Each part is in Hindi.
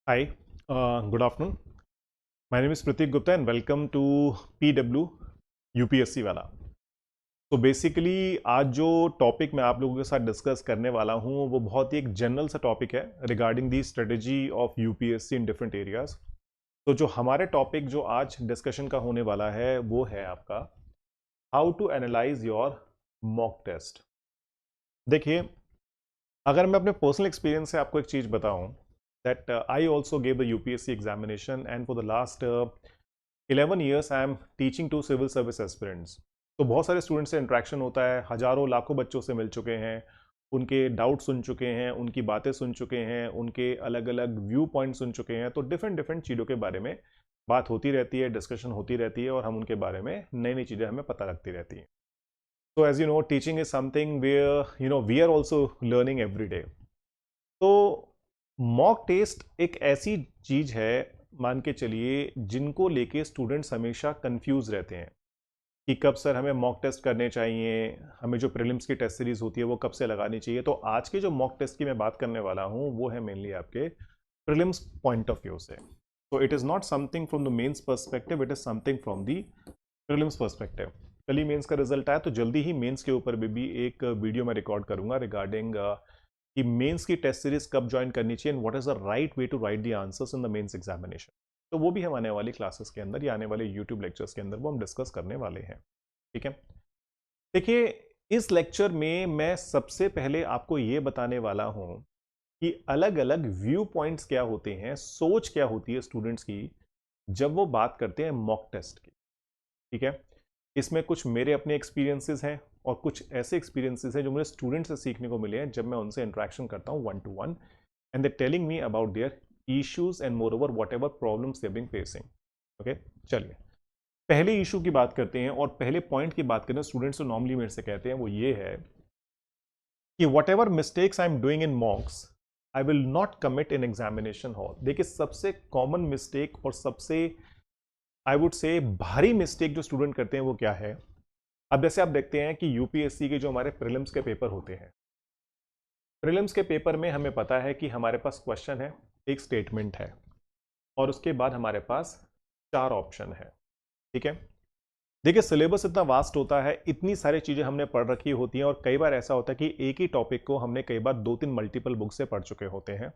Hi, good afternoon. My name is Pratik Gupta and welcome to PW UPSC वाला। तो बेसिकली आज जो टॉपिक मैं आप लोगों के साथ डिस्कस करने वाला हूँ वो बहुत ही एक जनरल सा टॉपिक है regarding the strategy of UPSC in different areas. तो जो हमारे टॉपिक जो आज डिस्कशन का होने वाला है वो है आपका how to analyse your mock test. देखिए, अगर मैं अपने पर्सनल एक्सपीरियंस से आपको एक चीज़ बताऊं that I also gave the UPSC examination and for the last 11 years I am teaching to civil service aspirants। तो बहुत सारे स्टूडेंट्स से इंट्रैक्शन होता है, हजारों लाखों बच्चों से मिल चुके हैं, उनके डाउट सुन चुके हैं, उनकी बातें सुन चुके हैं, उनके अलग अलग व्यू पॉइंट सुन चुके हैं। तो डिफरेंट डिफरेंट चीज़ों के बारे में बात होती रहती है, डिस्कशन होती रहती है और हम उनके बारे में नई नई चीज़ें हमें पता लगती रहती हैं। तो as you know, teaching is something where we are also learning every day. तो मॉक टेस्ट एक ऐसी चीज है, मान के चलिए, जिनको लेके स्टूडेंट्स हमेशा कंफ्यूज रहते हैं कि कब सर हमें मॉक टेस्ट करने चाहिए, हमें जो प्रीलिम्स की टेस्ट सीरीज होती है वो कब से लगानी चाहिए। तो आज के जो मॉक टेस्ट की मैं बात करने वाला हूँ वो है मेनली आपके प्रीलिम्स पॉइंट ऑफ व्यू से। तो it is not something from the mains perspective, it is something from the prelims perspective. कल ही मेंस का रिजल्ट आया, तो जल्दी ही मेंस के ऊपर भी एक वीडियो मैं रिकॉर्ड करूंगा रिगार्डिंग कि मेंस की टेस्ट सीरीज कब ज्वाइन करनी चाहिए and what is the right way to write the answers in the mains examination. तो वो भी हम आने वाली क्लासेस के अंदर या आने वाले यूट्यूब लेक्चर्स के अंदर वो हम डिस्कस करने वाले हैं। ठीक है, देखिए, इस लेक्चर में मैं सबसे पहले आपको ये बताने वाला हूं कि अलग अलग व्यू पॉइंट्स क्या होते हैं, सोच क्या होती है स्टूडेंट्स की जब वो बात करते हैं मॉक टेस्ट की। ठीक है, इसमें कुछ मेरे अपने एक्सपीरियंसेस हैं और कुछ ऐसे एक्सपीरियंसेस हैं जो मुझे स्टूडेंट से सीखने को मिले हैं जब मैं उनसे इंटरेक्शन करता हूं one two one and they telling me about their issues and more over what ever problems they being facing. Okay, चलिए पहले इशू की बात करते हैं और पहले पॉइंट की बात करें। स्टूडेंट्स तो नॉर्मली मेरे से कहते हैं वो ये है कि what ever mistakes I am doing in मॉक्स I will not commit in examination hall. देखिए, सबसे कॉमन मिस्टेक और सबसे आई वुड से भारी मिस्टेक जो स्टूडेंट करते हैं वो क्या है। अब जैसे आप देखते हैं कि यूपीएससी के जो हमारे प्रीलिम्स के पेपर होते हैं, प्रीलिम्स के पेपर में हमें पता है कि हमारे पास क्वेश्चन है, एक स्टेटमेंट है और उसके बाद हमारे पास 4 ऑप्शन है। ठीक है, देखिए सिलेबस इतना वास्ट होता है, इतनी सारी चीजें हमने पढ़ रखी होती हैं और कई बार ऐसा होता है कि एक ही टॉपिक को हमने कई बार 2-3 मल्टीपल बुक से पढ़ चुके होते हैं,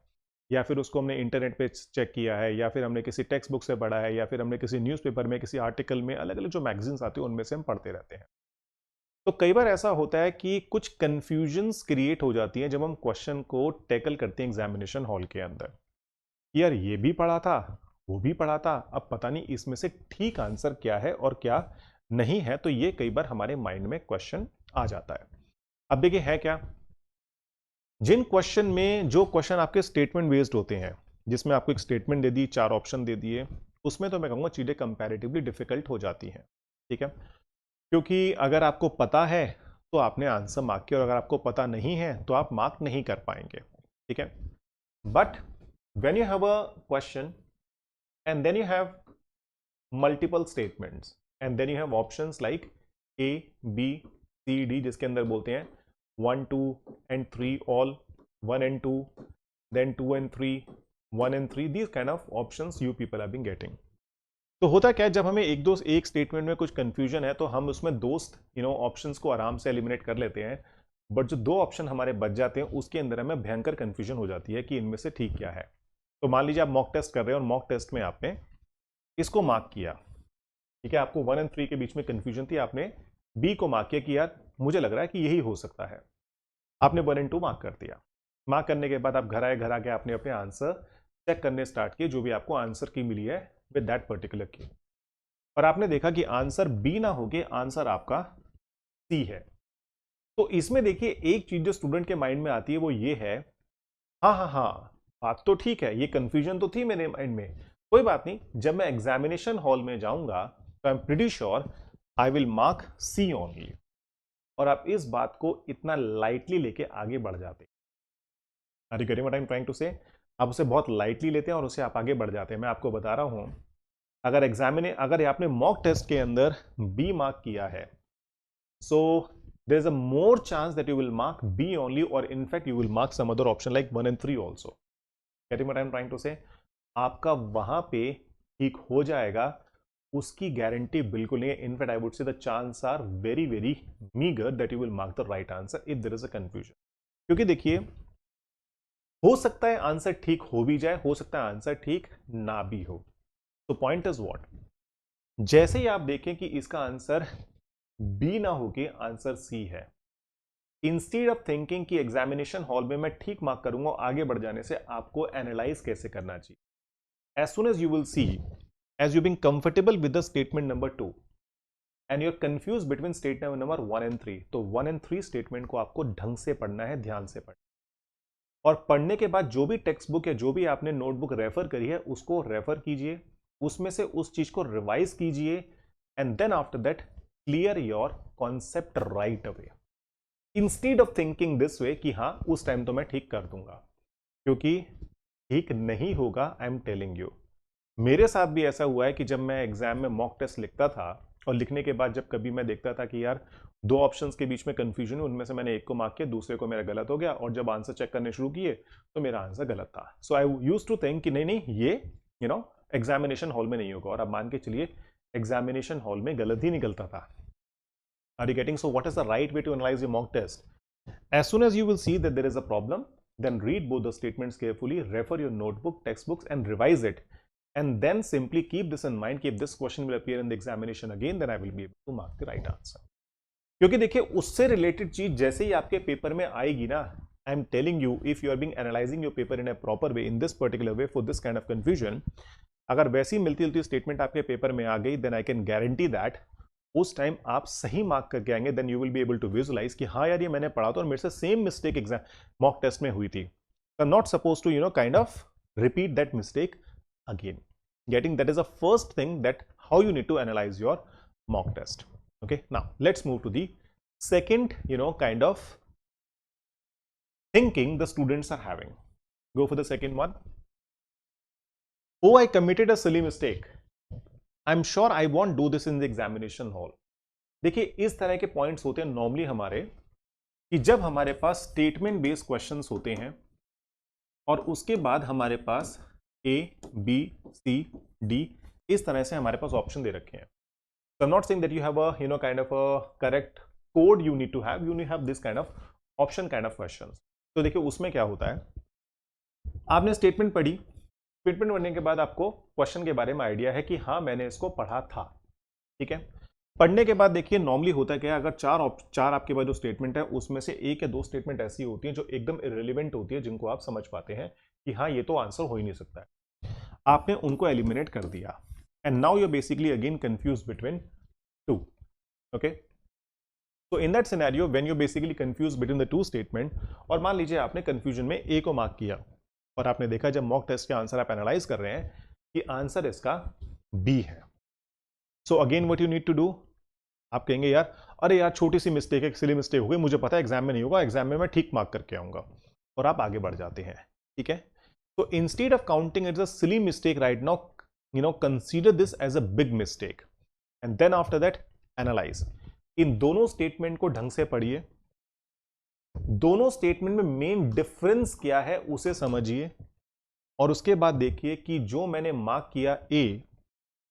या फिर उसको हमने इंटरनेट पे चेक किया है, या फिर हमने किसी टेक्स्ट बुक से पढ़ा है, या फिर हमने किसी न्यूज़पेपर में, किसी आर्टिकल में, अलग अलग जो मैगजीन्स आती है उनमें से हम पढ़ते रहते हैं। तो कई बार ऐसा होता है कि कुछ कंफ्यूजन्स क्रिएट हो जाती हैं जब हम क्वेश्चन को टैकल करते हैं एग्जामिनेशन हॉल के अंदर। यार ये भी पढ़ा था, वो भी पढ़ा था, अब पता नहीं इसमें से ठीक आंसर क्या है और क्या नहीं है। तो ये कई बार हमारे माइंड में क्वेश्चन आ जाता है। अब देखिए है क्या, जिन क्वेश्चन में, जो क्वेश्चन आपके स्टेटमेंट बेस्ड होते हैं, जिसमें आपको एक स्टेटमेंट दे दी, 4 ऑप्शन दे दिए, उसमें तो मैं कहूँगा चीज़ें कंपैरेटिवली डिफिकल्ट हो जाती हैं। ठीक है, क्योंकि अगर आपको पता है तो आपने आंसर मार्क किया और अगर आपको पता नहीं है तो आप मार्क नहीं कर पाएंगे। ठीक है, but when you have a question and then you have multiple statements and then you have options like A B C D, जिसके अंदर बोलते हैं 1 2 and 3 all, 1 and 2, then 2 and 3, 1 and 3, these kind of options you people have been getting। तो होता क्या है, जब हमें एक स्टेटमेंट में कुछ कंफ्यूजन है तो हम उसमें दोस्त ऑप्शंस को आराम से एलिमिनेट कर लेते हैं, बट जो 2 ऑप्शन हमारे बच जाते हैं उसके अंदर हमें भयंकर कंफ्यूजन हो जाती है कि इनमें से ठीक क्या है। तो मान लीजिए आप मॉक टेस्ट कर रहे हैं और मॉक टेस्ट में आपने इसको मार्क किया। ठीक है, आपको 1 and 3 के बीच में कंफ्यूजन थी, आपने बी को मार्क किया कि यार मुझे लग रहा है कि यही हो सकता है। आपने 1 and 2 मार्क कर दिया। मार्क करने के बाद आप घर आए, घर आके आपने अपने आंसर चेक करने स्टार्ट किए, जो भी आपको आंसर की मिली है विद दैट पर्टिकुलर की, और आपने देखा कि आंसर बी ना होके आंसर आपका सी है। तो इसमें देखिए एक चीज जो स्टूडेंट के माइंड में आती है वो ये है, हाँ हाँ हाँ, बात तो ठीक है, ये कंफ्यूजन तो थी मेरे माइंड में, कोई बात नहीं, जब मैं एग्जामिनेशन हॉल में जाऊंगा तो I am pretty sure I will mark C only. और आप इस बात को इतना लाइटली लेके आगे बढ़ जाते हैं। Are you getting what I am trying to say? आप उसे बहुत लाइटली लेते हैं और उसे आप आगे बढ़ जाते हैं। मैं आपको बता रहा हूं, अगर आपने मॉक टेस्ट के अंदर बी मार्क किया है, so there is a more chance that you will mark B only, और in fact you will mark some other option like 1 and 3 also. Getting what I am trying to say? आपका वहां पे ठीक हो जाएगा उसकी गारंटी बिल्कुल नहीं है. In fact I would say the chance are very very meagre that you will mark the right answer if there is a confusion. क्योंकि देखिए हो सकता है आंसर ठीक हो भी जाए, हो सकता है आंसर ठीक ना भी हो. तो पॉइंट इज व्हाट, जैसे ही आप देखें कि इसका आंसर बी ना होके आंसर सी है, इंस्टेड ऑफ थिंकिंग कि एग्जामिनेशन हॉल में मैं ठीक मार्क करूंगा, आगे बढ़ जाने से आपको एनालाइज कैसे करना चाहिए. as soon as you will see, as you being comfortable with the statement number 2 and you're confused between statement number 1 and 3, तो 1 and 3 स्टेटमेंट को आपको ढंग से पढ़ना है, ध्यान से पढ़ना. और पढ़ने के बाद जो भी टेक्स्ट बुक या जो भी आपने नोटबुक रेफर करी है उसको रेफर कीजिए, उसमें से उस चीज को रिवाइज कीजिए, and then after that clear your concept right away, instead of thinking this way कि हाँ उस टाइम तो मैं ठीक कर दूंगा. क्योंकि ठीक नहीं होगा, आई एम टेलिंग यू. मेरे साथ भी ऐसा हुआ है कि जब मैं एग्जाम में मॉक टेस्ट लिखता था और लिखने के बाद जब कभी मैं देखता था कि यार दो ऑप्शंस के बीच में कंफ्यूजन है, उनमें से मैंने एक को मार्क किया, दूसरे को मेरा गलत हो गया, और जब आंसर चेक करने शुरू किए तो मेरा आंसर गलत था. सो आई यूज्ड टू थिंक कि नहीं नहीं ये एग्जामिनेशन हॉल में नहीं होगा, और अब मान के चलिए एग्जामिनेशन हॉल में गलत ही निकलता था. Are you getting? So what is the right way to analyse your mock test? As soon as you will see that there is a problem, then read both the statements carefully, refer your notebook, textbooks, and revise it. And then simply keep this in mind, if this question will appear in the examination again, then I will be able to mark the right answer. क्योंकि देखिए उससे रिलेटेड चीज जैसे ही आपके पेपर में आएगी ना, I am telling you, if you are being analysing your paper in a proper way, in this particular way, for this kind of confusion, अगर वैसी मिलती जुलती स्टेटमेंट आपके पेपर में आ गई, then I can guarantee that उस टाइम आप सही मार्क करके आएंगे. Then you will be able to visualise कि हाँ यार ये मैंने पढ़ा था और मेरे से same mistake exam mock test में हुई थी. I am not suppose to kind of repeat that mistake again. Getting that is the first thing, that how you need to analyze your mock test. Okay, now let's move to the second kind of thinking the students are having. Go for the second one. Oh, I committed a silly mistake. I'm sure I won't do this in the examination hall. देखिए इस तरह के पॉइंट्स होते हैं नॉर्मली हमारे, कि जब हमारे पास स्टेटमेंट बेस्ड क्वेश्चंस होते हैं और उसके बाद हमारे पास A, B, C, D इस तरह से हमारे पास ऑप्शन दे रखे हैं. So I'm not saying that you have a kind of a correct code you need to have. You need to have this kind of option kind of questions. तो देखिए उसमें क्या होता है, आपने स्टेटमेंट पढ़ी, स्टेटमेंट पढ़ने के बाद आपको क्वेश्चन के बारे में आइडिया है कि हाँ मैंने इसको पढ़ा था. ठीक है, पढ़ने के बाद देखिए नॉर्मली होता है क्या, अगर चार आपके पास जो स्टेटमेंट है उसमें से एक या दो स्टेटमेंट ऐसी होती हैं जो एकदम इररिलेवेंट होती है, जिनको आप समझ पाते हैं कि हाँ ये तो आंसर हो ही नहीं सकता है. आपने उनको एलिमिनेट कर दिया, and now you basically again confuse between two. Okay, तो in that scenario when you basically confuse between the two statement, और मान लीजिए आपने कंफ्यूजन में ए को मार्क किया और आपने देखा जब मॉक टेस्ट के आंसर आप एनालाइज कर रहे हैं कि आंसर इसका बी है. So again what you need to do, आप कहेंगे यार अरे यार छोटी सी मिस्टेक है, सिली मिस्टेक हो गई, मुझे पता है एग्जाम में नहीं होगा, एग्जाम में मैं ठीक मार्क करके आऊंगा, और आप आगे बढ़ जाते हैं. ठीक है, तो instead of counting it's a silly mistake right now, consider this as a big mistake, and then after that analyse. इन दोनों स्टेटमेंट को ढंग से पढ़िए, दोनों स्टेटमेंट में मेन डिफरेंस क्या है उसे समझिए, और उसके बाद देखिए कि जो मैंने मार्क किया ए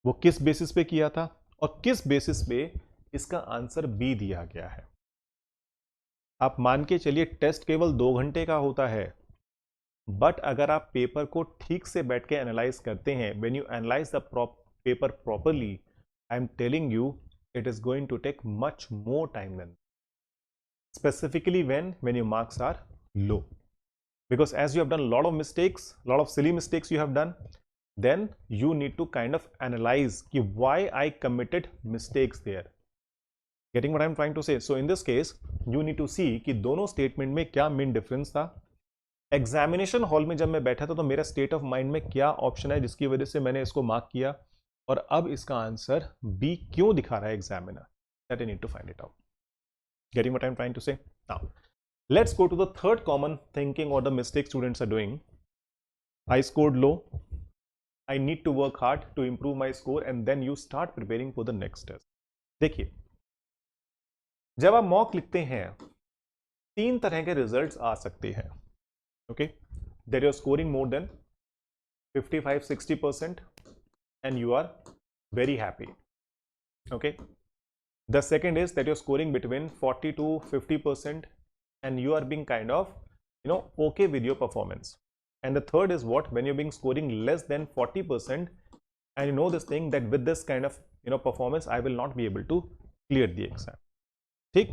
वो किस बेसिस पे किया था और किस बेसिस पे इसका आंसर बी दिया गया है. आप मान के चलिए टेस्ट केवल 2 घंटे का होता है, बट अगर आप पेपर को ठीक से बैठ के एनालाइज करते हैं, when you analyse the paper properly, I am telling you it is going to take much more time then, specifically when your marks are low, because as you have done a lot of mistakes, a lot of silly mistakes you have done, then you need to kind of analyze ki why I committed mistakes there. Getting what I'm trying to say? So in this case you need to see कि दोनों स्टेटमेंट में क्या मेन डिफरेंस था. एग्जामिनेशन हॉल में जब मैं बैठा था तो मेरा स्टेट ऑफ माइंड में क्या ऑप्शन है जिसकी वजह से मैंने इसको मार्क किया, और अब इसका आंसर बी क्यों दिखा रहा है examiner. That I need to find it out. Getting what I'm trying to say? Now, let's go to the third common thinking or the mistake students are doing. I scored low. I need to work hard to improve my score, and then you start preparing for the next test. देखिए, जब आप मॉक लिखते हैं 3 तरह के रिजल्ट्स आ सकते हैं. Okay, that you're scoring more than 55-60% and you are very happy. Okay. The second is that you're scoring between 40 to 50% and you are being kind of, okay with your performance. And the third is what? When you're being scoring less than 40% and you know this thing that with this kind of, performance, I will not be able to clear the exam. ठीक.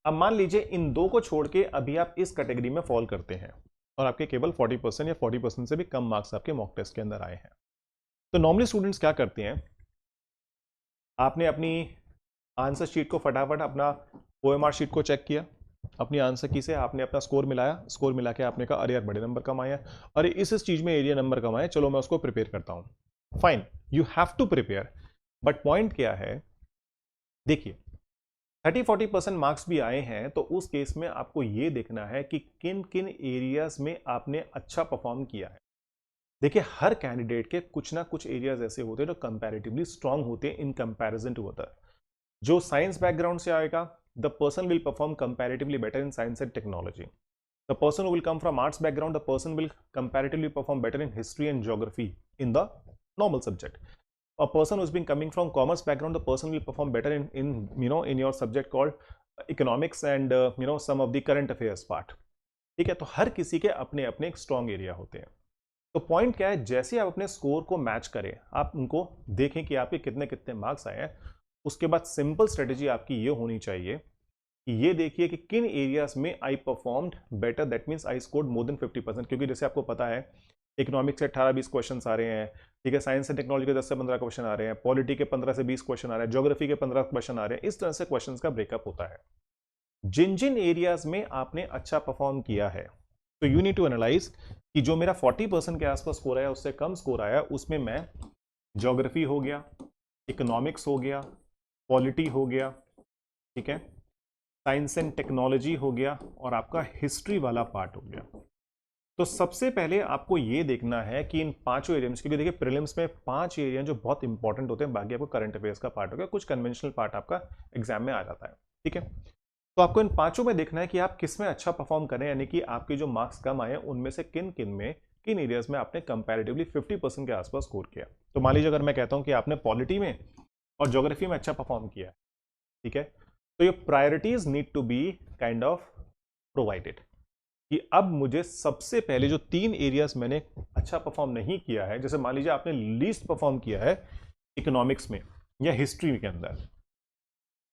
अब मान लीजिए इन दो को छोड़ के अभी आप इस कैटेगरी में फॉल करते हैं और आपके केवल 40% या 40% से भी कम मार्क्स आपके मॉक टेस्ट के अंदर आए हैं. तो नॉर्मली स्टूडेंट्स क्या करते हैं, आपने अपनी आंसर शीट को फटाफट अपना OMR शीट को चेक किया, अपनी आंसर की से आपने अपना स्कोर मिलाया, स्कोर मिला के आपने कहा अरे यार बड़े नंबर कम आए, अरे इस चीज में एरिया नंबर कम आए, चलो मैं उसको प्रिपेयर करता हूं. Fine, you have to prepare, but point क्या है, देखिए 30-40% मार्क्स भी आए हैं तो उस केस में आपको यह देखना है कि किन किन एरियाज में आपने अच्छा परफॉर्म किया है. देखिए हर कैंडिडेट के कुछ ना कुछ एरियाज ऐसे होते हैं जो कंपैरेटिवली स्ट्रांग होते हैं इन कंपैरिजन टू अदर. जो साइंस बैकग्राउंड से आएगा, the person will perform comparatively better in science and technology. The person who will come from arts background, the person will comparatively perform better in history and geography in the normal subject. A person who's been coming from commerce background, the person will perform better in your subject called economics and some of the current affairs part. ठीक है, तो हर किसी के अपने अपने स्ट्रॉन्ग एरिया होते हैं. तो पॉइंट क्या है, जैसे आप अपने स्कोर को मैच करें, आप उनको देखें कि आपके कितने कितने मार्क्स आए हैं, उसके बाद सिंपल स्ट्रेटेजी आपकी ये होनी चाहिए कि ये देखिए कि किन एरियाज में आई performed better, that means I scored more than 50%. क्योंकि जैसे आपको पता है इकोनॉमिक्स से 18-20 क्वेश्चन आ रहे हैं, ठीक है, साइंस एंड टेक्नोलॉजी के 10 से 15 क्वेश्चन आ रहे हैं, पॉलिटी के 15 से 20 क्वेश्चन आ रहे हैं, ज्योग्राफी के 15 क्वेश्चन आ रहे हैं. इस तरह से क्वेश्चन का ब्रेकअप होता है. जिन जिन एरियाज में आपने अच्छा परफॉर्म किया है, तो यू नीड टू एनालाइज कि जो मेरा 40% के आसपास स्कोर आया, उससे कम स्कोर आया, उसमें मैं ज्योग्राफी हो गया, इकोनॉमिक्स हो गया, पॉलिटी हो गया, ठीक है, साइंस एंड टेक्नोलॉजी हो गया और आपका हिस्ट्री वाला पार्ट हो गया. तो सबसे पहले आपको ये देखना है कि इन पांचों एरियाज, क्योंकि देखिए प्रीलिम्स में 5 एरिया जो बहुत इंपॉर्टेंट होते हैं, बाकी आपको करंट अफेयर्स का पार्ट हो गया, कुछ कन्वेंशनल पार्ट आपका एग्जाम में आ जाता है. ठीक है, तो आपको इन पांचों में देखना है कि आप किस में अच्छा परफॉर्म करें, यानी कि आपके जो मार्क्स कम आए उनमें से किन एरियाज में आपने कंपैरेटिवली 50% के आसपास स्कोर किया. तो मान लीजिए अगर मैं कहता हूं कि आपने पॉलिटी में और ज्योग्राफी में अच्छा परफॉर्म किया, ठीक है, तो ये priorities need to be kind of provided कि अब मुझे सबसे पहले जो 3 एरियाज मैंने अच्छा परफॉर्म नहीं किया है, जैसे मान लीजिए आपने लीस्ट परफॉर्म किया है इकोनॉमिक्स में या हिस्ट्री के अंदर.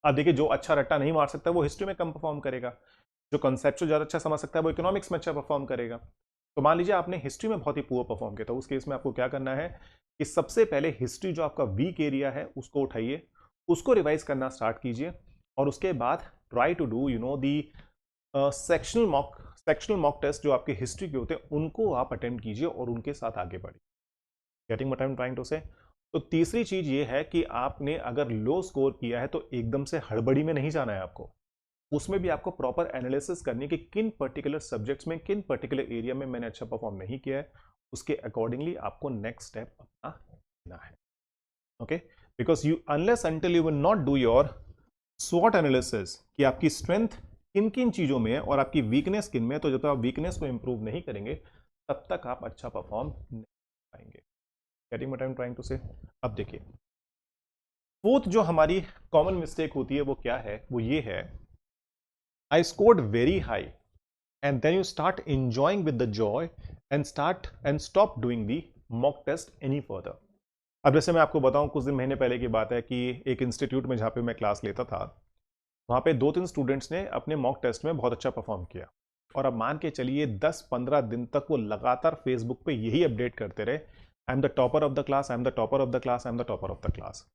अब देखिए जो अच्छा रट्टा नहीं मार सकता वो हिस्ट्री में कम परफॉर्म करेगा, जो कॉन्सेप्चुअल ज्यादा अच्छा समझ सकता है वो इकोनॉमिक्स में अच्छा परफॉर्म करेगा. तो मान लीजिए आपने हिस्ट्री में बहुत ही पुअर परफॉर्म किया, तो उस केस में आपको क्या करना है कि सबसे पहले हिस्ट्री जो आपका वीक एरिया है उसको उठाइए, उसको रिवाइज करना स्टार्ट कीजिए और उसके बाद try to do the sectional mock test जो आपके हिस्ट्री के होते हैं उनको आप अटेम्प्ट कीजिए और उनके साथ आगे बढ़िए. Getting what I am trying to say. तो तीसरी चीज ये है कि आपने अगर लो स्कोर किया है तो एकदम से हड़बड़ी में नहीं जाना है आपको, उसमें भी आपको प्रॉपर एनालिसिस करनी है कि किन पर्टिकुलर सब्जेक्ट्स में, किन पर्टिकुलर एरिया में मैंने अच्छा परफॉर्म नहीं किया है, उसके अकॉर्डिंगली आपको नेक्स्ट स्टेप अपना लेना है. Okay, because you unless until you will not do your स्वॉट एनालिसिस कि आपकी स्ट्रेंथ किन किन चीजों में है और आपकी वीकनेस किन में, तो जब तक आप वीकनेस को इंप्रूव नहीं करेंगे तब तक आप अच्छा परफॉर्म नहीं कर पाएंगे. Getting what I am trying to say. अब देखिए फोर्थ जो हमारी कॉमन मिस्टेक होती है वो क्या है, वो ये है I scored very high and then you start enjoying with the joy and stop doing the mock test any further. अब जैसे मैं आपको बताऊं, कुछ दिन महीने पहले की बात है कि एक इंस्टीट्यूट में जहां पे मैं क्लास लेता था, वहां पे 2-3 स्टूडेंट्स ने अपने मॉक टेस्ट में बहुत अच्छा परफॉर्म किया और अब मान के चलिए 10-15 दिन तक वो लगातार फेसबुक पे यही अपडेट करते रहे, I am the topper of the class, I am the topper of the class, I am the topper of the class.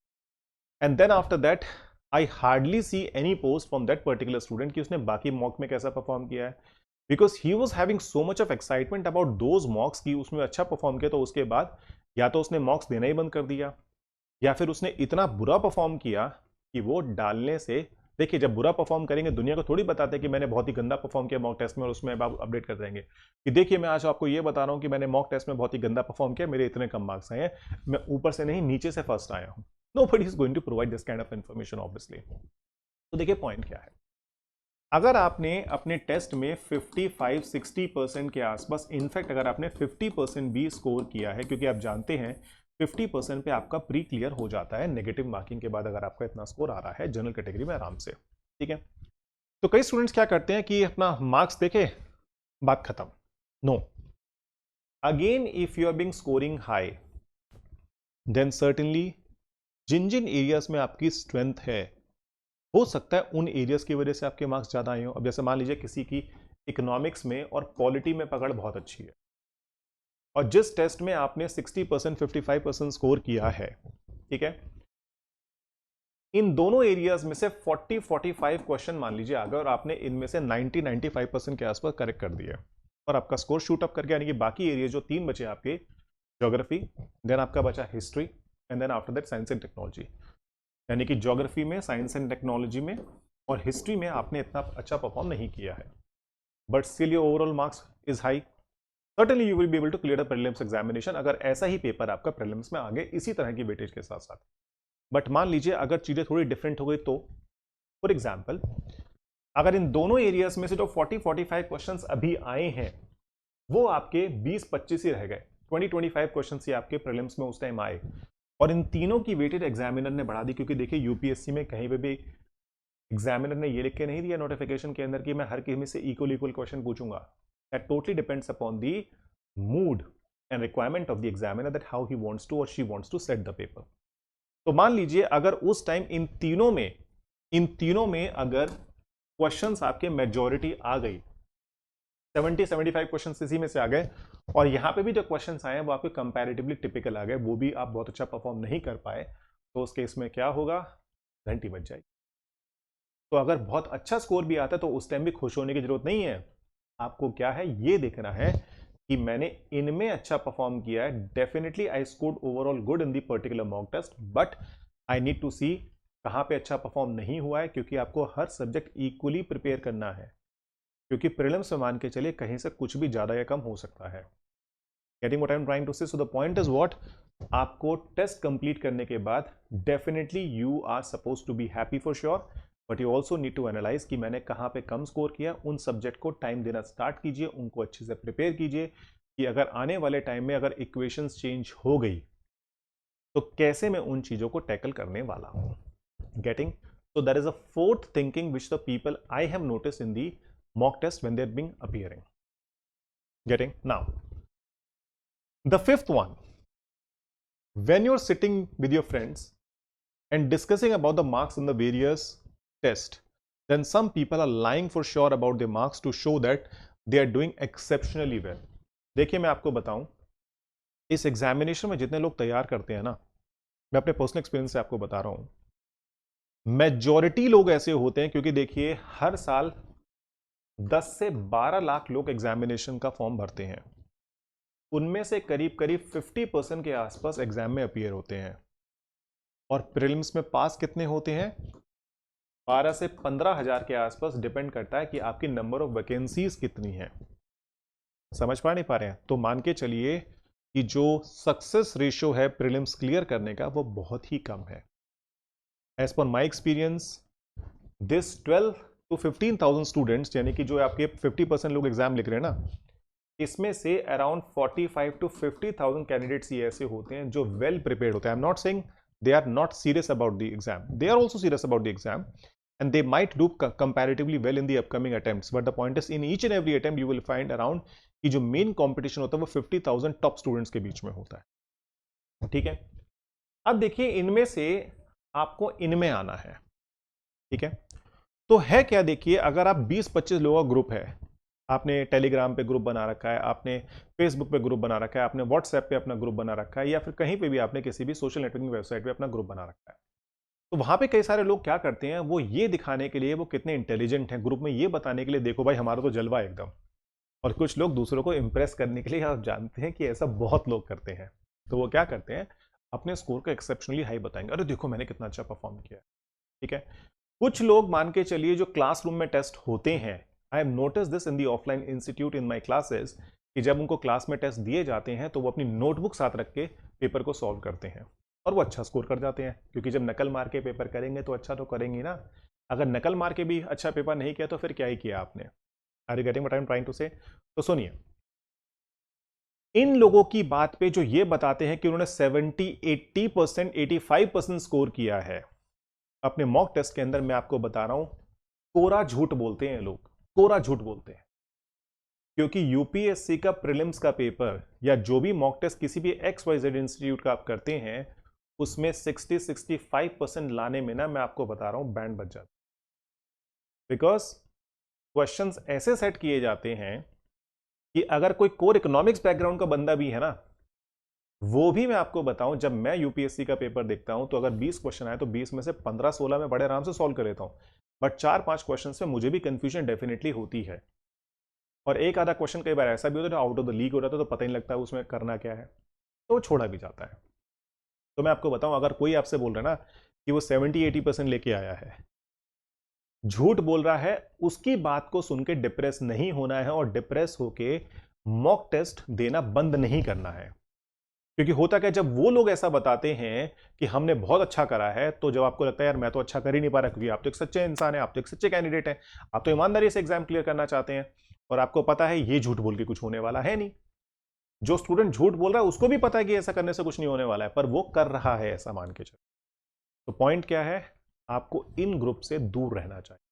And then after that I hardly see any post from that particular student कि उसने बाकी मॉक में कैसा परफॉर्म किया है, because he was having so much of excitement about those mocks की उसमें अच्छा परफॉर्म किया, तो उसके बाद या तो उसने मॉक्स देना ही बंद कर दिया या फिर उसने इतना बुरा परफॉर्म किया कि वो डालने से, देखिए जब बुरा परफॉर्म करेंगे दुनिया को थोड़ी बताते कि मैंने बहुत ही गंदा परफॉर्म किया मॉक टेस्ट में और उसमें आप अपडेट कर देंगे कि देखिए मैं आज आपको ये बता रहा हूं कि मैंने मॉक टेस्ट में बहुत ही गंदा परफॉर्म किया, मेरे इतने कम मार्क्स आए हैं, मैं ऊपर से नहीं नीचे से फर्स्ट आया हूं. Nobody is going to provide this kind of information obviously. तो देखिए पॉइंट क्या है, अगर आपने अपने टेस्ट में 55-60% के आसपास, इनफैक्ट अगर आपने 50% भी स्कोर किया है, क्योंकि आप जानते हैं 50% पे आपका प्री क्लियर हो जाता है नेगेटिव मार्किंग के बाद, अगर आपका इतना स्कोर आ रहा है जनरल कैटेगरी में आराम से, ठीक है। तो कई स्टूडेंट्स क्या करते हैं कि अपना मार्क्स देखे, बात खत्म। No, again if you are being scoring high, then certainly जिन जिन एरियाज में आपकी स्ट्रेंथ है, हो सकता है उन एरियाज की वजह से आपके मार्क्स ज्यादा आए हो। अब जैसे मान लीजिए किसी की इकोनॉमिक्स में और पॉलिटी में पकड़ बहुत अच्छी है, और जिस टेस्ट में आपने 60% 55% स्कोर किया है, ठीक है, इन दोनों एरियाज में से 40-45 क्वेश्चन मान लीजिए आ गए और आपने इनमें से 90-95% के आसपास करेक्ट कर दिया और आपका स्कोर शूट अप कर गया, यानी कि बाकी एरिया जो 3 बचे आपके, ज्योग्राफी, देन आपका बचा history, and then after that science and technology, यानी कि ज्योग्राफी में, साइंस एंड टेक्नोलॉजी में और हिस्ट्री में आपने इतना अच्छा परफॉर्म नहीं किया है, but still your overall marks is high, certainly you will be able to clear the prelims examination, अगर ऐसा ही पेपर आपका प्रीलिम्स में आगे इसी तरह की वेटेज के साथ साथ। बट मान लीजिए अगर चीजें थोड़ी डिफरेंट हो गई तो, फॉर एग्जाम्पल, अगर इन दोनों एरियाज में से जो 40-45 क्वेश्चंस अभी आए हैं वो आपके 20-25 ही रह गए, 20-25 क्वेश्चंस ही आपके प्रीलिम्स में उस टाइम आए, और इन तीनों की वेटेज एग्जामिनर ने बढ़ा दी, क्योंकि देखिए यूपीएससी में कहीं पे भी एग्जामिनर ने ये लिख के नहीं दिया नोटिफिकेशन के अंदर कि मैं हर किसी से इक्वल क्वेश्चन पूछूंगा। That totally depends upon the mood and requirement of the examiner, that how he wants to or she wants to set the paper. तो मान लीजिए अगर उस टाइम इन तीनों में अगर क्वेश्चंस आपके मेजॉरिटी आ गई, 70-75 क्वेश्चंस इसी में से आ गए, और यहां पे भी जो क्वेश्चंस आए हैं वो आपके कंपैरेटिवली टिपिकल आ गए, वो भी आप बहुत अच्छा परफॉर्म नहीं कर पाए, तो उस केस में क्या होगा, घंटी बज जाएगी। तो अगर बहुत अच्छा स्कोर भी आता है तो उस टाइम भी खुश होने की जरूरत नहीं है, आपको क्या है ये देखना है कि मैंने इनमें अच्छा परफॉर्म किया है, definitely I scored overall good in the particular mock test, but I need to see कहां पे अच्छा परफॉर्म नहीं हुआ है, क्योंकि आपको हर सब्जेक्ट इक्वली प्रिपेयर करना है, क्योंकि प्रीलिम्स में मान के चलिए कहीं से कुछ भी ज्यादा या कम हो सकता है। Getting what I am trying to say, so the point is what, आपको टेस्ट कंप्लीट करने के बाद definitely you are suppose to be happy for sure, but you also need to analyse कि मैंने कहां पे कम स्कोर किया, उन सब्जेक्ट को टाइम देना स्टार्ट कीजिए, उनको अच्छे से प्रिपेयर कीजिए कि अगर आने वाले टाइम में अगर इक्वेशंस चेंज हो गई तो कैसे मैं उन चीजों को टैकल करने वाला हूं। Getting, so that is a fourth thinking which the people I have noticed in the mock test when they're being appearing. Getting? Now, the fifth one, when you're sitting with your friends and discussing about the marks in the various tests, then some people are lying for sure about their marks to show that they are doing exceptionally well. देखिए मैं आपको बताऊं, इस एग्जामिनेशन में जितने लोग तैयार करते हैं ना, मैं अपने पर्सनल एक्सपीरियंस से आपको बता रहा हूं, मेजॉरिटी लोग ऐसे होते हैं, क्योंकि देखिए हर साल 10 से 12 लाख लोग एग्जामिनेशन का फॉर्म भरते हैं, उनमें से करीब करीब 50% के आसपास एग्जाम में अपीयर होते हैं, और प्रीलिम्स में पास कितने होते हैं, 12 से 15 हजार के आसपास, डिपेंड करता है कि आपकी नंबर ऑफ वैकेंसीज कितनी है। समझ पा नहीं पा रहे हैं? तो मान के चलिए कि जो सक्सेस रेशियो है प्रीलिम्स क्लियर करने का वो बहुत ही कम है। As per my experience, this 12 to 15,000 students, यानी कि जो आपके 50% लोग एग्जाम लिख रहे हैं ना, इसमें से अराउंड 45 to 50,000 कैंडिडेट्स ये ऐसे होते हैं जो वेल प्रिपेयर्ड होते हैं। आई am not saying they are not serious about the exam, they are also serious about the exam and they might do comparatively well in the upcoming attempts, but the point is in each and every attempt you will find around कि जो मेन कंपटीशन होता है वो 50,000 टॉप स्टूडेंट्स के बीच में होता है, ठीक है। अब देखिए इनमें से आपको इनमें आना है, ठीक है। तो है क्या, देखिए अगर आप 20-25 लोगों का ग्रुप है, आपने टेलीग्राम पे ग्रुप बना रखा है, आपने फेसबुक पे ग्रुप बना रखा है, आपने व्हाट्सएप पे अपना ग्रुप बना रखा है, या फिर कहीं पे भी आपने किसी भी सोशल नेटवर्किंग वेबसाइट पे अपना ग्रुप बना रखा है, तो वहां पे कई सारे लोग क्या करते हैं, वो ये दिखाने के लिए वो कितने इंटेलिजेंट हैं, ग्रुप में ये बताने के लिए देखो भाई हमारा तो जलवा एकदम, और कुछ लोग दूसरों को इंप्रेस करने के लिए, आप जानते हैं कि ऐसा बहुत लोग करते हैं, तो वो क्या करते हैं, अपने स्कोर को एक्सेप्शनली हाई बताएंगे, अरे देखो मैंने कितना अच्छा परफॉर्म किया, ठीक है। कुछ लोग मान के चलिए जो क्लासरूम में टेस्ट होते हैं, I have notice this in the offline institute in my classes, कि जब उनको क्लास में टेस्ट दिए जाते हैं तो वो अपनी नोटबुक साथ रख के पेपर को सॉल्व करते हैं और वो अच्छा स्कोर कर जाते हैं, क्योंकि जब नकल मार के पेपर करेंगे तो अच्छा तो करेंगे ना। अगर नकल मार के भी अच्छा पेपर नहीं किया तो फिर क्या ही किया आपने। Are you getting what I am trying to say? तो सुनिए, इन लोगों की बात पे जो ये बताते हैं कि उन्होंने 70, 80%, 85% स्कोर किया है अपने मॉक टेस्ट के अंदर, मैं आपको बता रहा हूं कोरा झूठ बोलते हैं लोग, कोरा झूठ बोलते हैं। क्योंकि यूपीएससी का प्रीलिम्स का पेपर या जो भी मॉक टेस्ट किसी भी XYZ इंस्टीट्यूट का आप करते हैं, उसमें 60-65% लाने में ना, मैं आपको बता रहा हूं बैंड बच जाता है। बिकॉज क्वेश्चंस ऐसे सेट किए जाते हैं कि अगर कोई कोर इकोनॉमिक्स बैकग्राउंड का बंदा भी है ना, वो भी मैं आपको बताऊं, जब मैं यूपीएससी का पेपर देखता हूं तो अगर 20 क्वेश्चन आए तो 20 में से 15-16 में बड़े आराम से सॉल्व कर लेता हूं। बट 4-5 क्वेश्चन में मुझे भी कंफ्यूजन डेफिनेटली होती है, और एक आधा क्वेश्चन कई बार ऐसा भी होता है आउट ऑफ द लीग हो रहा था तो पता नहीं लगता उसमें करना क्या है, तो वो छोड़ा भी जाता है। तो मैं आपको बताऊं, अगर कोई आपसे बोल रहा है ना कि वो 70-80% लेके आया है, झूठ बोल रहा है, उसकी बात को सुन के डिप्रेस नहीं होना है और डिप्रेस होके मॉक टेस्ट देना बंद नहीं करना है। क्योंकि होता क्या, जब वो लोग ऐसा बताते हैं कि हमने बहुत अच्छा करा है, तो जब आपको लगता है यार मैं तो अच्छा कर ही नहीं पा रहा, क्योंकि आप तो एक सच्चे इंसान है, आप तो एक सच्चे कैंडिडेट हैं, आप तो ईमानदारी से एग्जाम क्लियर करना चाहते हैं, और आपको पता है ये झूठ बोल के कुछ होने वाला है नहीं। जो स्टूडेंट झूठ बोल रहा है उसको भी पता है कि ऐसा करने से कुछ नहीं होने वाला है, पर वो कर रहा है ऐसा मान के चलो। तो पॉइंट क्या है, आपको इन ग्रुप से दूर रहना चाहिए।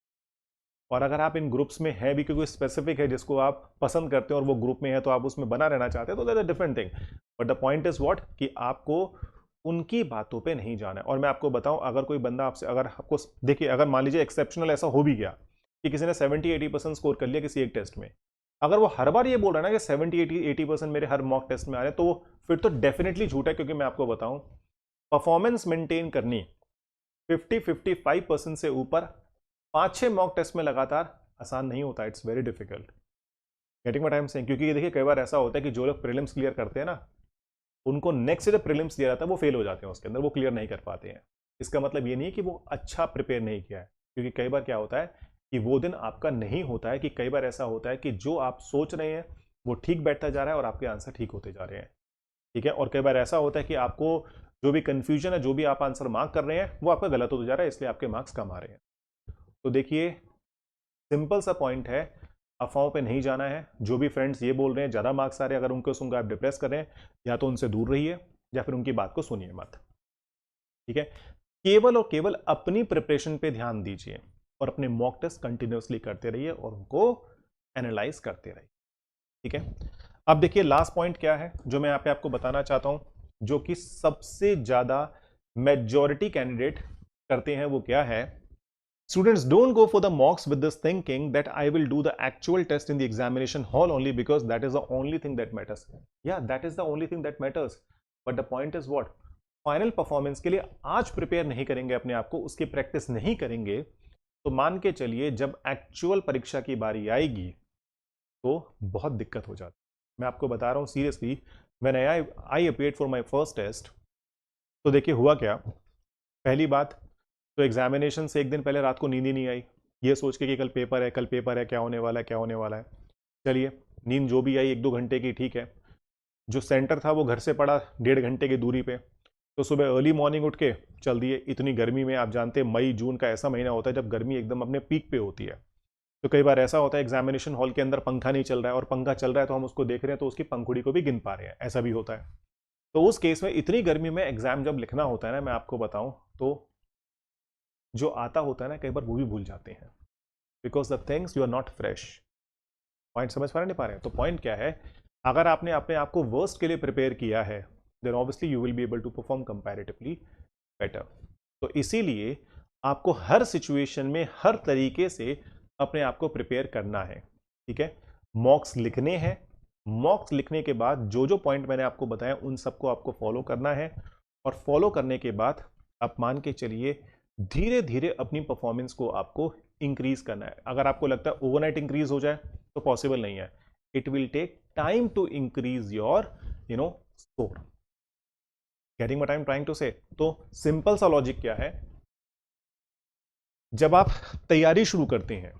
और अगर आप इन ग्रुप्स में है भी, क्योंकि स्पेसिफिक है जिसको आप पसंद करते हैं और वो ग्रुप में है तो आप उसमें बना रहना चाहते हैं, तो that is different thing. But the point is what, कि आपको उनकी बातों पे नहीं जाना है। और मैं आपको बताऊं, अगर कोई बंदा आपसे, अगर आपको देखिए, अगर मान लीजिए एक्सेप्शनल ऐसा हो भी गया कि किसी ने 70-80% स्कोर कर लिया किसी एक टेस्ट में, अगर वो हर बार ये बोल रहा है ना कि 70-80% मेरे हर मॉक टेस्ट में आ रहे हैं, तो वो फिर तो डेफिनेटली झूठ है। क्योंकि मैं आपको बताऊं, परफॉर्मेंस मेंटेन करनी 50-55% से ऊपर 5-6 मॉक टेस्ट में लगातार आसान नहीं होता, it's very difficult. Getting what I am saying? क्योंकि देखिए कई बार ऐसा होता है कि जो लोग प्रीलिम्स क्लियर करते हैं ना, उनको नेक्स्ट जो प्रीलिम्स दिया जाता है वो फेल हो जाते हैं, उसके अंदर वो क्लियर नहीं कर पाते हैं। इसका मतलब ये नहीं कि वो अच्छा प्रिपेयर नहीं किया है, क्योंकि कई बार क्या होता है कि वो दिन आपका नहीं होता है, कि कई बार ऐसा होता है कि जो आप सोच रहे हैं वो ठीक बैठता जा रहा है और आपके आंसर ठीक होते जा रहे हैं। ठीक है, और कई बार ऐसा होता है कि आपको जो भी कंफ्यूजन है, जो भी आप आंसर मार्क कर रहे हैं, वो आपका गलत होता जा रहा है, इसलिए आपके मार्क्स कम आ रहे हैं। तो देखिए, सिंपल सा पॉइंट है, अफवाहों पे नहीं जाना है। जो भी फ्रेंड्स ये बोल रहे हैं ज़्यादा मार्क्स आ रहे हैं, अगर उनको सुनकर आप डिप्रेस कर रहे हैं, या तो उनसे दूर रहिए या फिर उनकी बात को सुनिए मत। ठीक है, केवल और केवल अपनी प्रिपरेशन पे ध्यान दीजिए और अपने मॉक टेस्ट कंटिन्यूसली करते रहिए और उनको एनालाइज करते रहिए। ठीक है, अब देखिए लास्ट पॉइंट क्या है जो मैं यहाँ पे आपको बताना चाहता हूं, जो कि सबसे ज्यादा मेजॉरिटी कैंडिडेट करते हैं, वो क्या है? Students don't go for the mocks with this thinking that I will do the actual test in the examination hall only because that is the only thing that matters. Yeah, that is the only thing that matters. But the point is what? Final performance के लिए आज प्रिपेयर नहीं करेंगे अपने आप को, उसकी प्रैक्टिस नहीं करेंगे, तो मान के चलिए जब एक्चुअल परीक्षा की बारी आएगी तो बहुत दिक्कत हो जाती है। मैं आपको बता रहा हूँ seriously, when I appeared for my first test, तो देखिए हुआ क्या। पहली बात तो एग्जामिनेशन से एक दिन पहले रात को नींद ही नहीं आई, ये सोच के कि कल पेपर है, कल पेपर है, क्या होने वाला है, क्या होने वाला है। चलिए, नींद जो भी आई 1-2 घंटे की, ठीक है। जो सेंटर था वो घर से पड़ा 1.5 घंटे की दूरी पे, तो सुबह अर्ली मॉर्निंग उठ के चल दिए। इतनी गर्मी में, आप जानते हैं मई जून का ऐसा महीना होता है जब गर्मी एकदम अपने पीक पे होती है। तो कई बार ऐसा होता है एग्जामिनेशन हॉल के अंदर पंखा नहीं चल रहा है, और पंखा चल रहा है तो हम उसको देख रहे हैं तो उसकी पंखुड़ी को भी गिन पा रहे हैं, ऐसा भी होता है। तो उस केस में इतनी गर्मी में एग्जाम जब लिखना होता है ना, मैं आपको बताऊं तो जो आता होता है ना, कई बार वो भी भूल जाते हैं, because the things you are not fresh. Point समझ पा नहीं पा रहे हैं? तो पॉइंट क्या है, अगर आपने अपने आप को वर्स्ट के लिए प्रिपेयर किया है, then obviously you will be able to perform comparatively better. तो इसीलिए आपको हर सिचुएशन में हर तरीके से अपने आप को प्रिपेयर करना है। ठीक है, मॉक्स लिखने हैं, मॉक्स लिखने के बाद जो जो पॉइंट मैंने आपको बताया उन सबको आपको फॉलो करना है, और फॉलो करने के बाद आप मान के चलिए धीरे धीरे अपनी परफॉर्मेंस को आपको इंक्रीज करना है। अगर आपको लगता है ओवरनाइट इंक्रीज हो जाए तो पॉसिबल नहीं है, it will take time to increase your score. Getting what I am trying to say? तो सिंपल सा लॉजिक क्या है, जब आप तैयारी शुरू करते हैं,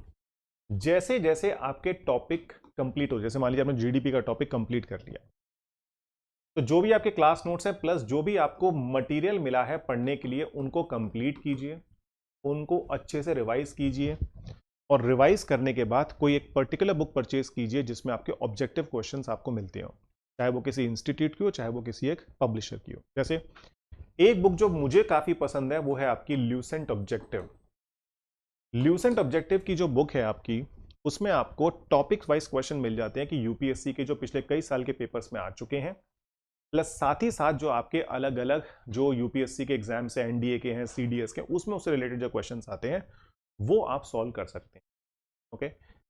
जैसे जैसे आपके टॉपिक कंप्लीट हो, जैसे मान लीजिए आपने जीडीपी का टॉपिक कंप्लीट कर लिया, तो जो भी आपके क्लास नोट्स हैं प्लस जो भी आपको मटेरियल मिला है पढ़ने के लिए, उनको कंप्लीट कीजिए। उनको अच्छे से रिवाइज कीजिए और रिवाइज करने के बाद कोई एक पर्टिकुलर बुक परचेज कीजिए जिसमें आपके ऑब्जेक्टिव क्वेश्चंस आपको मिलते हो, चाहे वो किसी इंस्टीट्यूट की हो, चाहे वो किसी एक पब्लिशर की हो। जैसे एक बुक जो मुझे काफी पसंद है वो है आपकी ल्यूसेंट ऑब्जेक्टिव। ल्यूसेंट ऑब्जेक्टिव की जो बुक है आपकी, उसमें आपको टॉपिक वाइज क्वेश्चन मिल जाते हैं कि यूपीएससी के जो पिछले कई साल के पेपर्स में आ चुके हैं, प्लस साथ ही साथ जो आपके अलग अलग जो यूपीएससी के एग्जाम्स हैं, एनडीए के हैं, सीडीएस के, उसमें उससे रिलेटेड जो क्वेश्चंस आते हैं वो आप सॉल्व कर सकते हैं। Okay,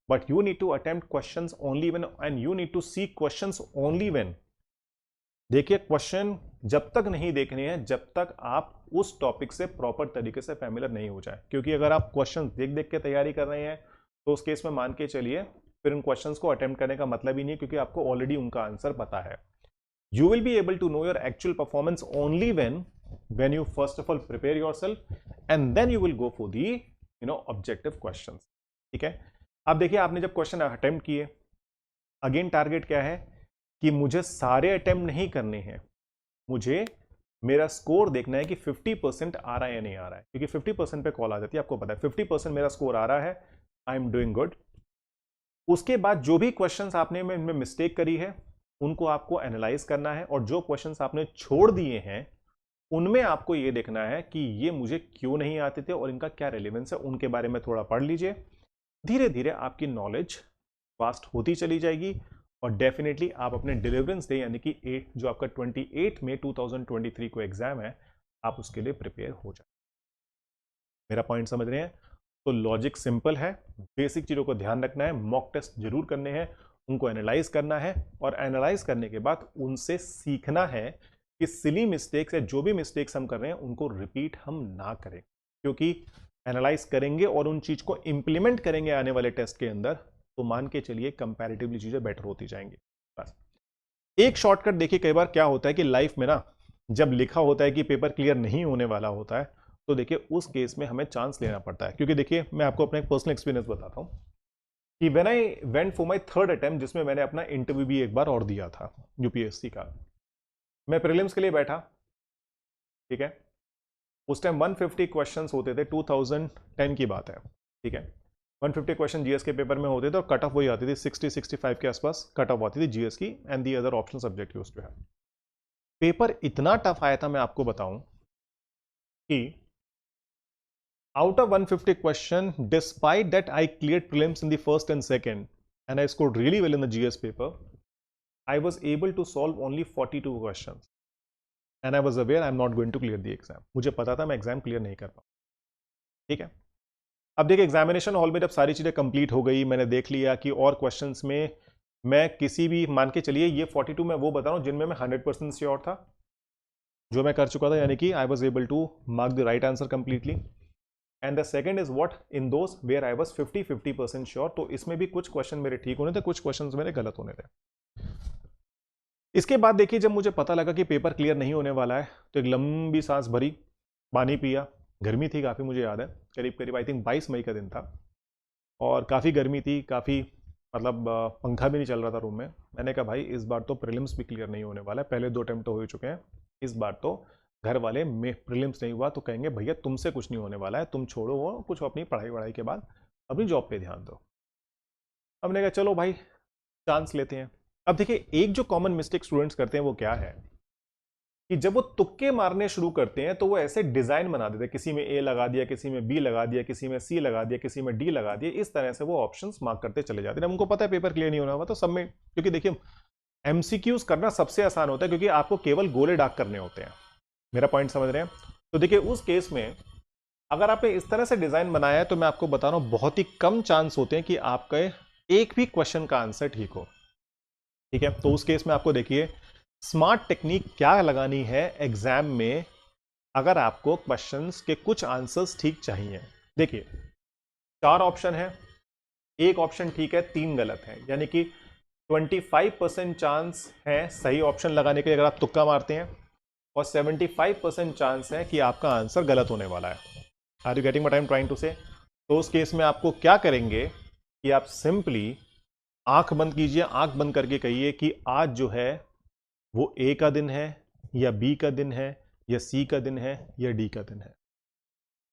but you need to attempt questions only when and you need to see questions only when. देखिए, क्वेश्चन जब तक नहीं देखने हैं जब तक आप उस टॉपिक से प्रॉपर तरीके से फैमिलियर नहीं हो जाए, क्योंकि अगर आप क्वेश्चन देख देख के तैयारी कर रहे हैं तो उस केस में मान के चलिए फिर उन क्वेश्चंस को अटेम्प्ट करने का मतलब ही नहीं, क्योंकि आपको ऑलरेडी उनका आंसर पता है। You will be able to know your actual performance only when you first of all prepare yourself and then you will go for the objective questions। ठीक है, अब देखिए आपने जब क्वेश्चन अटेम्प्ट किए, अगेन टारगेट क्या है कि मुझे सारे अटेम्प्ट नहीं करने हैं, मुझे मेरा स्कोर देखना है कि 50% आ रहा है या नहीं आ रहा है, क्योंकि 50% पे कॉल आ जाती है, आपको पता है 50% मेरा स्कोर आ रहा है, आई एम डूइंग गुड। उसके बाद जो भी क्वेश्चंस आपने इनमें मिस्टेक करी है उनको आपको एनालाइज करना है, और जो क्वेश्चंस आपने छोड़ दिए हैं उनमें आपको ये देखना है कि ये मुझे क्यों नहीं आते थे और इनका क्या रेलेवेंस है, उनके बारे में थोड़ा पढ़ लीजिए। धीरे धीरे आपकी नॉलेज वास्ट होती चली जाएगी और डेफिनेटली आप अपने डिलीवरेंस डे यानी कि जो आपका 28 मई 2023 को एग्जाम है, आप उसके लिए प्रिपेयर हो जाए। मेरा पॉइंट समझ रहे हैं? तो लॉजिक सिंपल है, बेसिक चीजों को ध्यान रखना है, मॉक टेस्ट जरूर करने हैं, उनको एनालाइज करना है, और एनालाइज करने के बाद उनसे सीखना है कि सिली मिस्टेक्स या जो भी मिस्टेक्स हम कर रहे हैं उनको रिपीट हम ना करें, क्योंकि एनालाइज करेंगे और उन चीज को इंप्लीमेंट करेंगे आने वाले टेस्ट के अंदर, तो मान के चलिए कंपैरेटिवली चीजें बेटर होती जाएंगी। बस एक शॉर्टकट देखिए, कई बार क्या होता है कि लाइफ में ना जब लिखा होता है कि पेपर क्लियर नहीं होने वाला होता है, तो देखिए उस केस में हमें चांस लेना पड़ता है, क्योंकि देखिए मैं आपको अपना एक पर्सनल एक्सपीरियंस बताता हूं कि when I went for my third attempt, जिसमें मैंने अपना इंटरव्यू भी एक बार और दिया था यूपीएससी का, मैं प्रीलिम्स के लिए बैठा, ठीक है, उस टाइम 150 क्वेश्चंस होते थे, 2010 की बात है, ठीक है, 150 क्वेश्चन जीएस के पेपर में होते थे और कट ऑफ वही आती थी 60-65 के आसपास कट ऑफ आती थी जीएस की, and the other option subject used to have. Paper इतना टफ आया था, मैं आपको बताऊं कि out of 150 question, despite that I cleared prelims in the first and second and I scored really well in the GS paper, I was able to solve only 42 questions and I was aware I'm not going to clear the exam। मुझे पता था मैं एग्जाम क्लियर नहीं कर पाऊँ, ठीक है। अब देखिए एग्जामिनेशन हॉल में जब सारी चीज़ें कंप्लीट हो गई, मैंने देख लिया कि और क्वेश्चंस में मैं किसी भी, मान के चलिए ये 42 मैं वो बता रहा हूँ जिनमें मैं 100% श्योर था जो मैं कर चुका था, यानी कि I was able to mark the right answer completely, and the second is what, in those where I was 50% sure. तो इसमें भी कुछ क्वेश्चन मेरे ठीक होने थे, कुछ क्वेश्चंस मेरे गलत होने थे। इसके बाद देखिए जब मुझे पता लगा कि पेपर क्लियर नहीं होने वाला है, तो एक लंबी सांस भरी, पानी पिया, गर्मी थी काफ़ी, मुझे याद है करीब करीब आई थिंक 22 मई का दिन था और काफ़ी गर्मी थी, काफ़ी मतलब पंखा भी नहीं चल रहा था रूम में। मैंने कहा भाई इस बार तो प्रीलिम्स भी क्लियर नहीं होने वाला है, पहले 2 अटेम्प्ट तो हो ही चुके हैं, इस बार तो घर वाले में प्रीलिम्स नहीं हुआ तो कहेंगे भैया तुमसे कुछ नहीं होने वाला है, तुम छोड़ो वो कुछ अपनी पढ़ाई वढ़ाई के बाद अपनी जॉब पे ध्यान दो। हमने कहा चलो भाई चांस लेते हैं। अब देखिए एक जो कॉमन मिस्टेक स्टूडेंट्स करते हैं वो क्या है कि जब वो तुक्के मारने शुरू करते हैं तो वो ऐसे डिजाइन बना देते हैं, किसी में ए लगा दिया, किसी में बी लगा दिया, किसी में सी लगा दिया, किसी में डी लगा दिया, इस तरह से वो ऑप्शंस मार्क करते चले जाते हैं। उनको पता है पेपर क्लियर नहीं होना हुआ तो सब में, क्योंकि देखिए एमसीक्यूज करना सबसे आसान होता है क्योंकि आपको केवल गोले डाक करने होते हैं। मेरा पॉइंट समझ रहे हैं? तो देखिए उस केस में अगर आपने इस तरह से डिजाइन बनाया है तो मैं आपको बता रहा हूं बहुत ही कम चांस होते हैं कि आपका एक भी क्वेश्चन का आंसर ठीक हो, ठीक है। तो उस केस में आपको देखिए स्मार्ट टेक्निक क्या लगानी है एग्जाम में अगर आपको क्वेश्चंस के कुछ आंसर्स ठीक चाहिए। देखिए 4 ऑप्शन है, एक ऑप्शन ठीक है, 3 गलत है, यानी कि 25% चांस है सही ऑप्शन लगाने के लिए अगर आप तुक्का मारते हैं, और 75% चांस है कि आपका आंसर गलत होने वाला है। Are you getting what I am trying to say? तो उस केस में आपको क्या करेंगे कि आप सिंपली आंख बंद कीजिए, आंख बंद करके कहिए कि आज जो है वो ए का दिन है या बी का दिन है या सी का दिन है या डी का दिन है।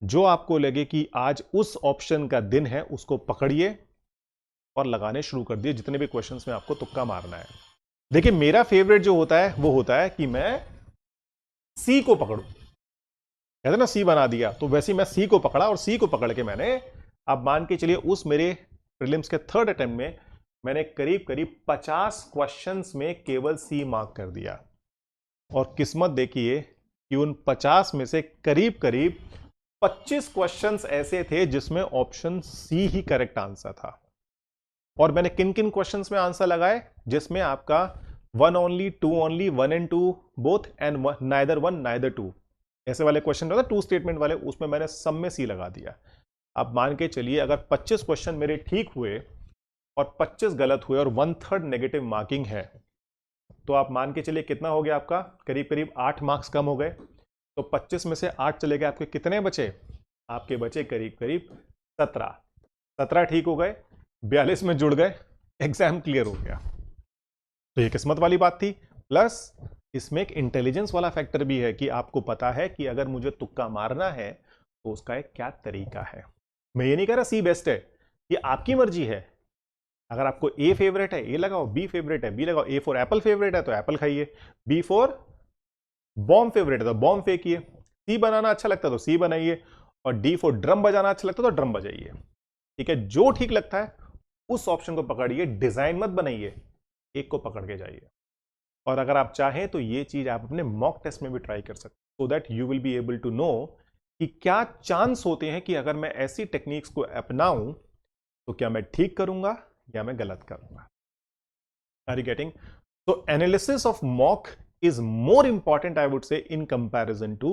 जो आपको लगे कि आज उस ऑप्शन का दिन है उसको पकड़िए और लगाने शुरू कर दिए, जितने भी क्वेश्चंस में आपको तुक्का मारना है। देखिए मेरा फेवरेट जो होता है वो होता है कि मैं सी को पकड़ूं, कहते ना सी बना दिया, तो वैसे ही मैं सी को पकड़ा और सी को पकड़ के मैंने, आप मान के चलिए उस मेरे प्रीलिम्स के थर्ड अटेम्प्ट में मैंने करीब करीब 50 क्वेश्चंस में केवल सी मार्क कर दिया। और किस्मत देखिए कि उन 50 में से करीब करीब 25 क्वेश्चंस ऐसे थे जिसमें ऑप्शन सी ही करेक्ट आंसर था। और मैंने किन किन क्वेश्चंस में आंसर लगाए, जिसमें आपका 1 only, 2 only, 1 and 2 both and neither 1 neither 2, ऐसे वाले क्वेश्चन होता है 2 स्टेटमेंट वाले, उसमें मैंने सब में सी लगा दिया। आप मान के चलिए अगर 25 क्वेश्चन मेरे ठीक हुए और 25 गलत हुए और 1/3 नेगेटिव मार्किंग है, तो आप मान के चलिए कितना हो गया आपका, करीब करीब 8 मार्क्स कम हो गए। तो 25 में से 8 चले गए, आपके कितने बचे, आपके बचे करीब करीब 17। 17 ठीक हो गए, 42 में जुड़ गए, एग्जाम क्लियर हो गया। तो ये किस्मत वाली बात थी। प्लस इसमें एक इंटेलिजेंस वाला फैक्टर भी है कि आपको पता है कि अगर मुझे तुक्का मारना है तो उसका एक क्या तरीका है। मैं ये नहीं कह रहा सी बेस्ट है, ये आपकी मर्जी है। अगर आपको ए फेवरेट है ए लगाओ, बी फेवरेट है बी लगाओ, ए फॉर एप्पल फेवरेट है तो एप्पल खाइए, बी फॉर बॉम्ब फेवरेट है तो बॉम्ब फेंकिए, सी बनाना अच्छा लगता है तो सी बनाइए, और डी फॉर ड्रम बजाना अच्छा लगता है तो ड्रम बजाइए। ठीक है, जो ठीक लगता है उस ऑप्शन को पकड़िए, डिजाइन मत बनाइए, एक को पकड़ के जाइए। और अगर आप चाहें तो ये चीज आप अपने मॉक टेस्ट में भी ट्राई कर सकते हैं, so that you will be able to know कि क्या चांस होते हैं कि अगर मैं ऐसी टेक्निक्स को अपनाऊं तो क्या मैं ठीक करूंगा या मैं गलत करूंगा। Are you getting? तो analysis of mock is more important I would say in comparison to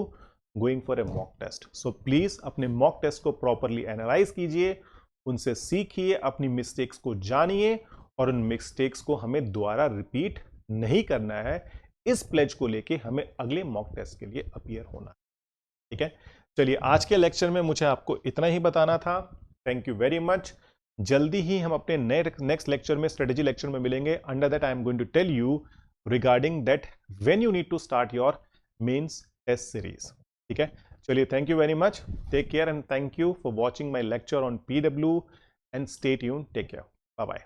going for a mock test. So please अपने mock test को properly analyze कीजिए, उनसे सीखिए, अपनी मिस्टेक्स को जानिए और उन मिस्टेक्स को हमें दोबारा रिपीट नहीं करना है। इस प्लेज को लेके हमें अगले मॉक टेस्ट के लिए अपीयर होना है। ठीक है, चलिए आज के लेक्चर में मुझे आपको इतना ही बताना था। Thank you very much. जल्दी ही हम अपने नेक्स्ट लेक्चर में, स्ट्रेटेजी लेक्चर में मिलेंगे। Under that I am going to tell you regarding that when you need to start your mains test series. ठीक है, चलिए, thank you very much, take care and thank you for watching my lecture on PW and stay tuned, take care, bye bye.